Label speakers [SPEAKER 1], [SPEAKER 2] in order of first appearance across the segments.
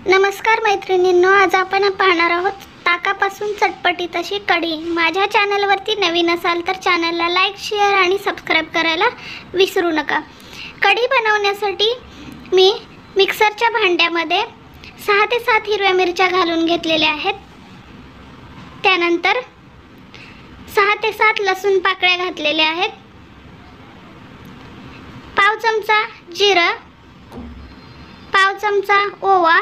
[SPEAKER 1] नमस्कार मैत्रिणींनो, आज आपण पाहणार आहोत ताकापासून चटपटीत अशी कढी। माझ्या चॅनलवरती नवीन असाल तर चॅनलला लाईक, शेअर आणि सबस्क्राइब करायला विसरू नका। कढी बनवण्यासाठी मी मिक्सरच्या भांड्यामध्ये 6 ते 7 हिरव्या मिरच्या घालून घेतलेल्या आहेत। त्यानंतर 6 ते 7 लसूण पाकळ्या घातलेल्या आहेत। पाव चमचा जिरं, पाव चमचा ओवा,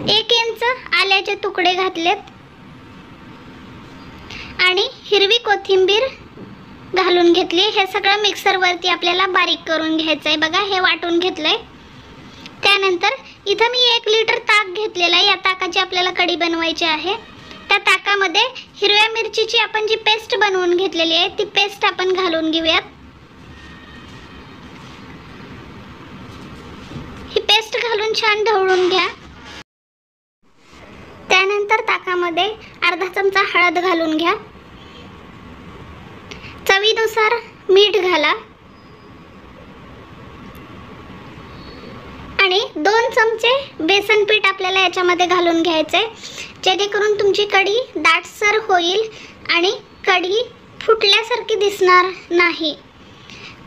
[SPEAKER 1] 1 इंच आल्याचे तुकडे घातलेत आणि हिरवी कोथिंबीर घालून घेतली। हे सगळं मिक्सर वरती आपल्याला बारीक करून घ्यायचं आहे। बघा, हे वाटून घेतलंय। त्यानंतर इथं मी 1 लिटर ताक घेतलेला आहे। या ताकाची आपल्याला कढी बनवायची आहे। त्या ताकामध्ये हिरव्या मिरचीची आपण जी पेस्ट बनवून घेतलेली आहे ती पेस्ट आपण घालून घेऊयात। ही पेस्ट घालून छान ढवळून घ्या। त्यानंतर ताकामध्ये अर्धा चमचा हळद घालून घ्या। चवीनुसार मीठ घाला आणि 2 चमचे बेसन पीठ आपल्याला याच्यामध्ये घालून घ्यायचे, जेणेकरून तुमची कढी दाटसर होईल आणि कढी फुटल्यासारखी दिसणार नाही।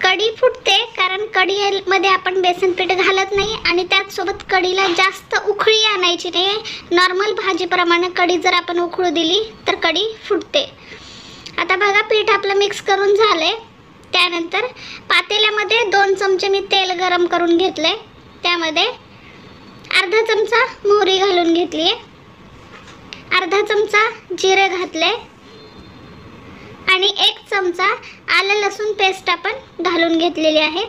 [SPEAKER 1] कढी फुटते कारण कढीमध्ये आपण बेसन पीठ घालत नाही आणि त्याचसोबत कढीला जास्त उकळी आणायची नाही। नॉर्मल भाजीप्रमाणे कढी जर आपण उकळू दिली तर कढी फुटते। आता बघा, पीठ आपलं मिक्स करून झालंय। त्यानंतर पातेल्यामध्ये 2 चमचे मी तेल गरम करून घेतले। त्यामध्ये अर्धा चमचा मोहरी घालून घेतली, अर्धा चमचा जिरे घातले आणि 1 चमचा आलं लसूण पेस्ट आपण घालून घेतलेली आहे।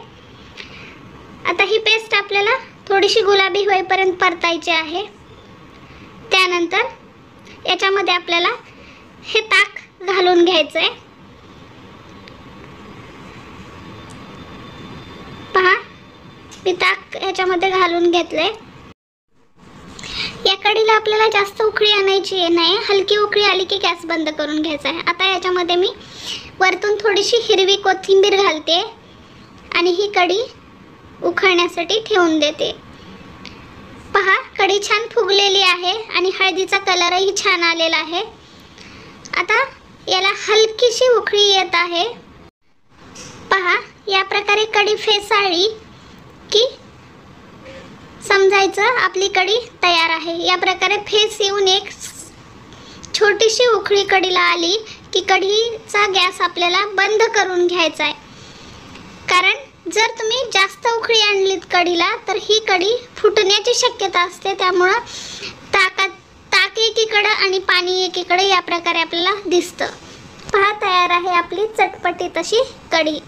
[SPEAKER 1] आता ही पेस्ट आपल्याला थोडीशी गुलाबी होईपर्यंत परतायची आहे। त्यानंतर याच्यामध्ये आपल्याला हे ताक घालून घ्यायचंय। पहा, मी ताक याच्यामध्ये घालून घेतलंय। या कढीला आपल्याला जास्त उकळी आणायची नाही, हलकी उकळी आली की गॅस बंद करून घ्यायचा आहे। आता याच्यामध्ये मी वरतून थोडीशी हिरवी कोथिंबीर घालते आणि ही कढी उकळण्यासाठी ठेवून देते। पहा, कढी छान फुगलेली आहे आणि हळदीचा कलरही छान आलेला आहे। आता याला हलकीशी उकळी येत आहे। पहा, या प्रकारे कढी फेसाळली की समजायचं आपली कढी तयार आहे। या प्रकारे फेस येऊन एक छोटीशी उकळी कढीला आली की कढीचा गॅस आपल्याला बंद करून घ्यायचा आहे, कारण जर तुम्ही जास्त उकळी आणलीत कढीला तर ही कढी फुटण्याची शक्यता असते। त्यामुळे ताक एकीकडे आणि पाणी एकीकडे या प्रकारे आपल्याला दिसतं। पहा, तयार आहे आपली चटपटीत अशी कढी।